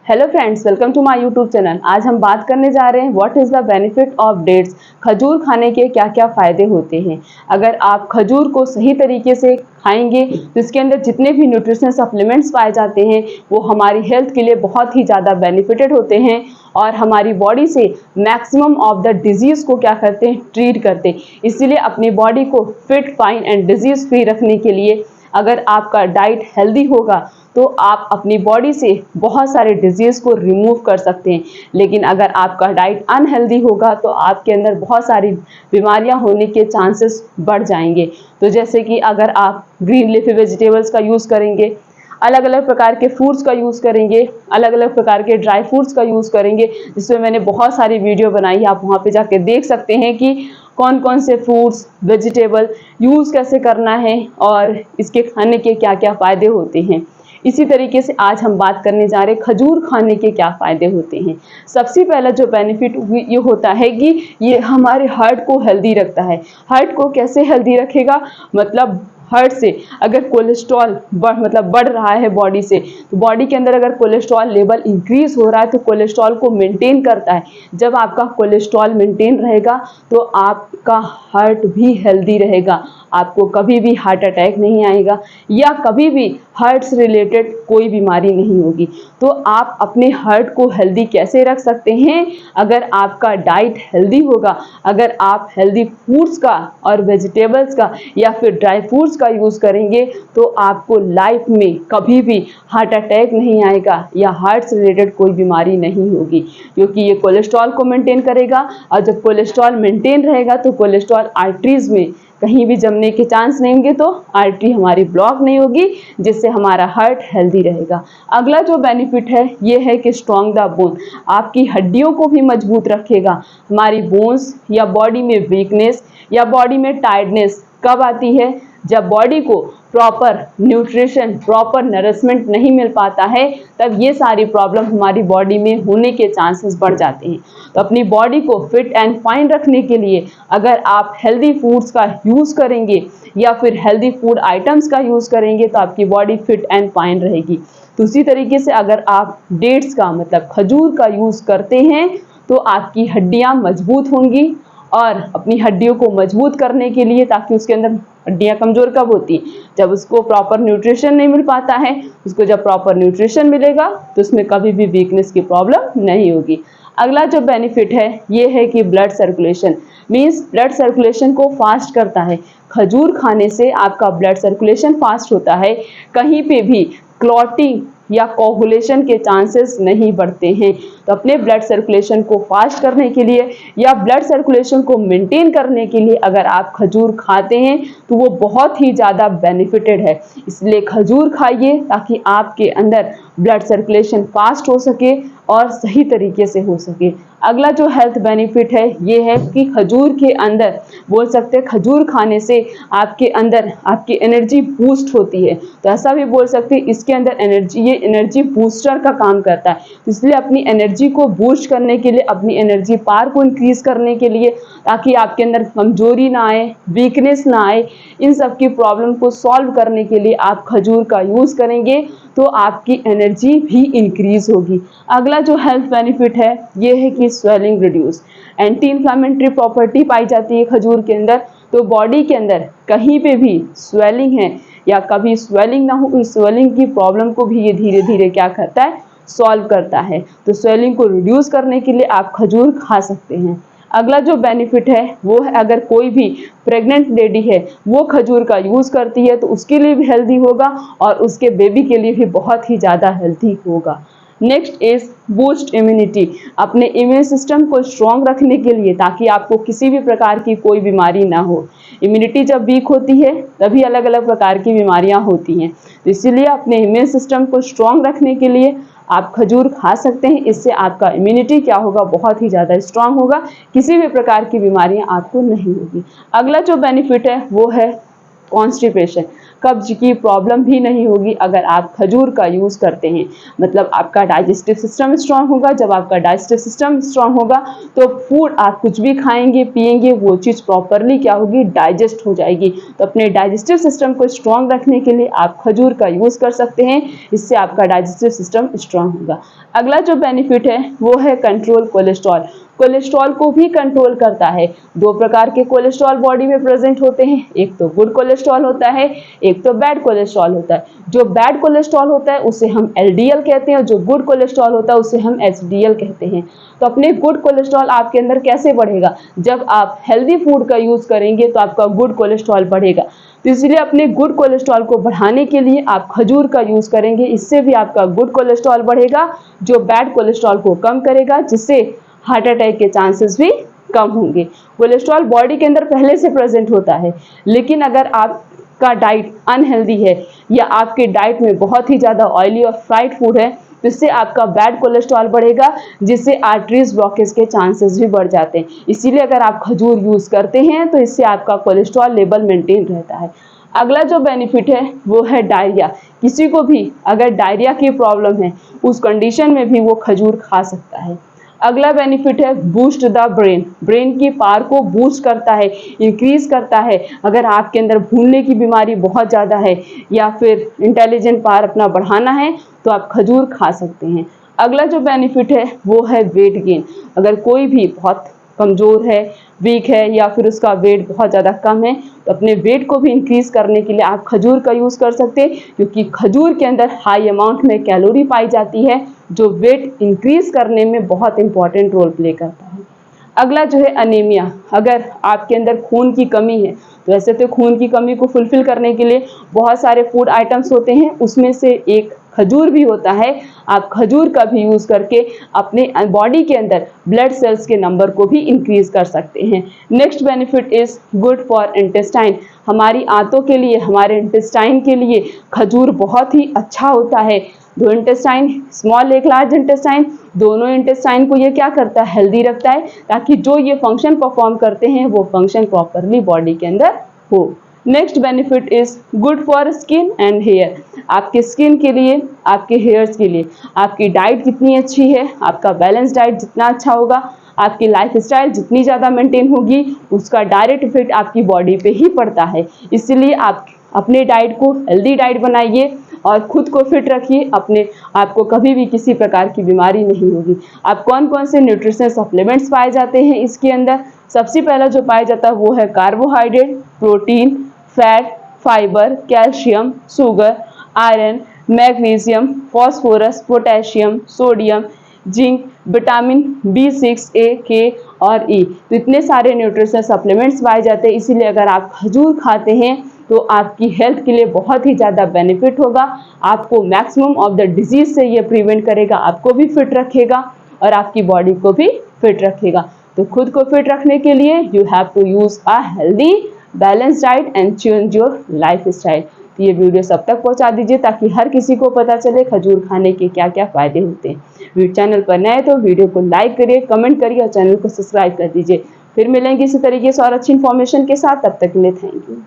Hello friends, welcome to my YouTube channel. आज हम बात करने जा रहे हैं what is the benefit of dates. खजूर खाने के क्या क्या फ़ायदे होते हैं। अगर आप खजूर को सही तरीके से खाएंगे तो इसके अंदर जितने भी न्यूट्रिशनल सप्लीमेंट्स पाए जाते हैं वो हमारी हेल्थ के लिए बहुत ही ज़्यादा बेनिफिटेड होते हैं और हमारी बॉडी से मैक्सिमम ऑफ द डिजीज़ को क्या करते हैं, ट्रीट करते हैं। इसीलिए अपनी बॉडी को fit, fine and disease free रखने के लिए अगर आपका डाइट हेल्दी होगा तो आप अपनी बॉडी से बहुत सारे डिजीज़ को रिमूव कर सकते हैं। लेकिन अगर आपका डाइट अनहेल्दी होगा तो आपके अंदर बहुत सारी बीमारियां होने के चांसेस बढ़ जाएंगे। तो जैसे कि अगर आप ग्रीन लीफी वेजिटेबल्स का यूज़ करेंगे, अलग अलग प्रकार के फ्रूट्स का यूज़ करेंगे, अलग अलग प्रकार के ड्राई फ्रूट्स का यूज़ करेंगे, जिसमें मैंने बहुत सारी वीडियो बनाई है, आप वहाँ पे जाके देख सकते हैं कि कौन कौन से फ्रूट्स वेजिटेबल यूज़ कैसे करना है और इसके खाने के क्या क्या फ़ायदे होते हैं। इसी तरीके से आज हम बात करने जा रहे हैं खजूर खाने के क्या फ़ायदे होते हैं। सबसे पहला जो बेनिफिट ये होता है कि ये हमारे हार्ट को हेल्दी रखता है। हार्ट को कैसे हेल्दी रखेगा, मतलब हार्ट से अगर कोलेस्ट्रॉल बढ़ रहा है बॉडी से, तो बॉडी के अंदर अगर कोलेस्ट्रॉल लेवल इंक्रीज हो रहा है तो कोलेस्ट्रॉल को मेंटेन करता है। जब आपका कोलेस्ट्रॉल मेंटेन रहेगा तो आपका हार्ट भी हेल्दी रहेगा, आपको कभी भी हार्ट अटैक नहीं आएगा या कभी भी हार्ट से रिलेटेड कोई बीमारी नहीं होगी। तो आप अपने हार्ट को हेल्दी कैसे रख सकते हैं, अगर आपका डाइट हेल्दी होगा, अगर आप हेल्दी फूड्स का और वेजिटेबल्स का या फिर ड्राई फ्रूट्स का यूज़ करेंगे तो आपको लाइफ में कभी भी हार्ट अटैक नहीं आएगा या हार्ट से रिलेटेड कोई बीमारी नहीं होगी, क्योंकि ये कोलेस्ट्रॉल को मेंटेन करेगा। और जब कोलेस्ट्रॉल मेंटेन रहेगा तो कोलेस्ट्रॉल आर्टरीज में कहीं भी जमने के चांस नहीं होंगे, तो आर्टरी हमारी ब्लॉक नहीं होगी, जिससे हमारा हार्ट हेल्दी रहेगा। अगला जो बेनिफिट है ये है कि स्ट्रॉन्ग द बोन, आपकी हड्डियों को भी मजबूत रखेगा। हमारी बोन्स या बॉडी में वीकनेस या बॉडी में टायर्डनेस कब आती है, जब बॉडी को प्रॉपर न्यूट्रिशन, प्रॉपर नरिशमेंट नहीं मिल पाता है, तब ये सारी प्रॉब्लम हमारी बॉडी में होने के चांसेस बढ़ जाते हैं। तो अपनी बॉडी को फिट एंड फाइन रखने के लिए अगर आप हेल्दी फूड्स का यूज़ करेंगे या फिर हेल्दी फूड आइटम्स का यूज़ करेंगे तो आपकी बॉडी फिट एंड फाइन रहेगी। तो उसी तरीके से अगर आप डेट्स का मतलब खजूर का यूज़ करते हैं तो आपकी हड्डियाँ मजबूत होंगी। और अपनी हड्डियों को मजबूत करने के लिए, ताकि उसके अंदर हड्डियाँ कमज़ोर कब होती हैं, जब उसको प्रॉपर न्यूट्रिशन नहीं मिल पाता है। उसको जब प्रॉपर न्यूट्रिशन मिलेगा तो उसमें कभी भी वीकनेस की प्रॉब्लम नहीं होगी। अगला जो बेनिफिट है ये है कि blood circulation, means blood circulation को फास्ट करता है। खजूर खाने से आपका ब्लड सर्कुलेशन फास्ट होता है, कहीं पे भी क्लॉटिंग या कोगुलेशन के चांसेस नहीं बढ़ते हैं। तो अपने ब्लड सर्कुलेशन को फास्ट करने के लिए या ब्लड सर्कुलेशन को मेंटेन करने के लिए अगर आप खजूर खाते हैं तो वो बहुत ही ज़्यादा बेनिफिटेड है। इसलिए खजूर खाइए ताकि आपके अंदर ब्लड सर्कुलेशन फास्ट हो सके और सही तरीके से हो सके। अगला जो हेल्थ बेनिफिट है ये है कि खजूर के अंदर बोल सकते हैं, खजूर खाने से आपके अंदर आपकी एनर्जी बूस्ट होती है। तो ऐसा भी बोल सकते हैं इसके अंदर एनर्जी, ये एनर्जी बूस्टर का काम करता है। इसलिए अपनी एनर्जी को बूस्ट करने के लिए, अपनी एनर्जी पावर को इंक्रीज करने के लिए, ताकि आपके अंदर कमजोरी ना आए, वीकनेस ना आए, इन सब की प्रॉब्लम को सॉल्व करने के लिए आप खजूर का यूज़ करेंगे तो आपकी एनर्जी भी इंक्रीज होगी। अगला जो हेल्थ बेनिफिट है ये है कि swelling reduce, anti inflammatory property पाई जाती है खजूर के अंदर। तो बॉडी के अंदर कहीं पे भी स्वेलिंग है या कभी स्वेलिंग ना हो, इस स्वेलिंग की प्रॉब्लम को भी ये धीरे धीरे क्या करता है, सॉल्व करता है। तो स्वेलिंग को रिड्यूस करने के लिए आप खजूर खा सकते हैं। अगला जो बेनिफिट है वो है अगर कोई भी प्रेग्नेंट लेडी है वो खजूर का यूज़ करती है तो उसके लिए भी हेल्दी होगा और उसके बेबी के लिए भी बहुत ही ज़्यादा हेल्दी होगा। नेक्स्ट इज बूस्ट इम्यूनिटी, अपने इम्यून सिस्टम को स्ट्रॉन्ग रखने के लिए, ताकि आपको किसी भी प्रकार की कोई बीमारी ना हो। इम्यूनिटी जब वीक होती है तभी अलग अलग प्रकार की बीमारियां होती हैं। तो इसीलिए अपने इम्यून सिस्टम को स्ट्रॉन्ग रखने के लिए आप खजूर खा सकते हैं। इससे आपका इम्यूनिटी क्या होगा, बहुत ही ज़्यादा स्ट्रांग होगा, किसी भी प्रकार की बीमारियां आपको नहीं होगी। अगला जो बेनिफिट है वो है कॉन्स्टिपेशन। कब्ज की प्रॉब्लम भी नहीं होगी अगर आप खजूर का यूज़ करते हैं। मतलब आपका डाइजेस्टिव सिस्टम स्ट्रांग होगा। जब आपका डाइजेस्टिव सिस्टम स्ट्रांग होगा तो फूड आप कुछ भी खाएंगे पिएंगे वो चीज़ प्रॉपरली क्या होगी, डाइजेस्ट हो जाएगी। तो अपने डाइजेस्टिव सिस्टम को स्ट्रांग रखने के लिए आप खजूर का यूज़ कर सकते हैं, इससे आपका डाइजेस्टिव सिस्टम स्ट्रांग होगा। अगला जो बेनिफिट है वो है कंट्रोल कोलेस्ट्रॉल। कोलेस्ट्रॉल को भी कंट्रोल करता है। दो प्रकार के कोलेस्ट्रॉल बॉडी में प्रेजेंट होते हैं, एक तो गुड कोलेस्ट्रॉल होता है, एक तो बैड कोलेस्ट्रॉल होता है। जो बैड कोलेस्ट्रॉल होता है उसे हम एलडीएल कहते हैं और जो गुड कोलेस्ट्रॉल होता है उसे हम एचडीएल कहते हैं। तो अपने गुड कोलेस्ट्रॉल आपके अंदर कैसे बढ़ेगा, जब आप हेल्दी फूड का यूज करेंगे तो आपका गुड कोलेस्ट्रॉल बढ़ेगा। तो इसलिए अपने गुड कोलेस्ट्रॉल को बढ़ाने के लिए आप खजूर का यूज करेंगे, इससे भी आपका गुड कोलेस्ट्रॉल बढ़ेगा जो बैड कोलेस्ट्रॉल को कम करेगा, जिससे हार्ट अटैक के चांसेस भी कम होंगे। कोलेस्ट्रॉल बॉडी के अंदर पहले से प्रेजेंट होता है, लेकिन अगर आपका डाइट अनहेल्दी है या आपके डाइट में बहुत ही ज़्यादा ऑयली और फ्राइड फूड है तो इससे आपका बैड कोलेस्ट्रॉल बढ़ेगा, जिससे आर्टरीज ब्लॉकेज के चांसेस भी बढ़ जाते हैं। इसीलिए अगर आप खजूर यूज़ करते हैं तो इससे आपका कोलेस्ट्रॉल लेवल मेंटेन रहता है। अगला जो बेनिफिट है वो है डायरिया। किसी को भी अगर डायरिया की प्रॉब्लम है उस कंडीशन में भी वो खजूर खा सकता है। अगला बेनिफिट है बूस्ट द ब्रेन। ब्रेन की पावर को बूस्ट करता है, इंक्रीज करता है। अगर आपके अंदर भूलने की बीमारी बहुत ज़्यादा है या फिर इंटेलिजेंट पावर अपना बढ़ाना है तो आप खजूर खा सकते हैं। अगला जो बेनिफिट है वो है वेट गेन। अगर कोई भी बहुत कमज़ोर है, वीक है या फिर उसका वेट बहुत ज़्यादा कम है तो अपने वेट को भी इंक्रीज करने के लिए आप खजूर का यूज़ कर सकते हैं, क्योंकि खजूर के अंदर हाई अमाउंट में कैलोरी पाई जाती है जो वेट इंक्रीज करने में बहुत इंपॉर्टेंट रोल प्ले करता है। अगला जो है अनीमिया। अगर आपके अंदर खून की कमी है तो वैसे तो खून की कमी को फुलफिल करने के लिए बहुत सारे फूड आइटम्स होते हैं, उसमें से एक खजूर भी होता है। आप खजूर का भी यूज़ करके अपने बॉडी के अंदर ब्लड सेल्स के नंबर को भी इंक्रीज कर सकते हैं। Next benefit is good for intestine. हमारी आंतों के लिए, हमारे इंटेस्टाइन के लिए खजूर बहुत ही अच्छा होता है। दो इंटेस्टाइन, स्मॉल एक लार्ज इंटेस्टाइन, दोनों इंटेस्टाइन को ये क्या करता है, हेल्दी रखता है, ताकि जो ये फंक्शन परफॉर्म करते हैं वो फंक्शन प्रॉपरली बॉडी के अंदर हो। Next benefit is good for skin and hair. आपके स्किन के लिए, आपके हेयर्स के लिए आपकी डाइट कितनी अच्छी है, आपका बैलेंस डाइट जितना अच्छा होगा, आपकी लाइफ स्टाइल जितनी ज़्यादा मेंटेन होगी, उसका डायरेक्ट इफेक्ट आपकी बॉडी पे ही पड़ता है। इसलिए आप अपने डाइट को हेल्दी डाइट बनाइए और खुद को फिट रखिए। अपने आपको कभी भी किसी प्रकार की बीमारी नहीं होगी। आप कौन कौन से न्यूट्रिशनल सप्लीमेंट्स पाए जाते हैं इसके अंदर, सबसे पहला जो पाया जाता है वो है carbohydrate, protein, fat, fibre, calcium, sugar, iron, magnesium, phosphorus, potassium, sodium, zinc, vitamin B6, A, K और E। तो इतने सारे न्यूट्रिशनल सप्लीमेंट्स पाए जाते हैं। इसीलिए अगर आप खजूर खाते हैं तो आपकी हेल्थ के लिए बहुत ही ज़्यादा बेनिफिट होगा। आपको मैक्सिमम ऑफ द डिजीज से ये प्रिवेंट करेगा, आपको भी फिट रखेगा और आपकी बॉडी को भी फिट रखेगा। तो खुद को फिट रखने के लिए you have to use a healthy balance diet and change your lifestyle. तो ये वीडियो सब तक पहुंचा दीजिए ताकि हर किसी को पता चले खजूर खाने के क्या क्या फ़ायदे होते हैं। चैनल पर नए तो वीडियो को लाइक करिए, कमेंट करिए और चैनल को सब्सक्राइब कर दीजिए। फिर मिलेंगे इसी तरीके से और अच्छी इन्फॉर्मेशन के साथ। तब तक के लिए थैंक यू।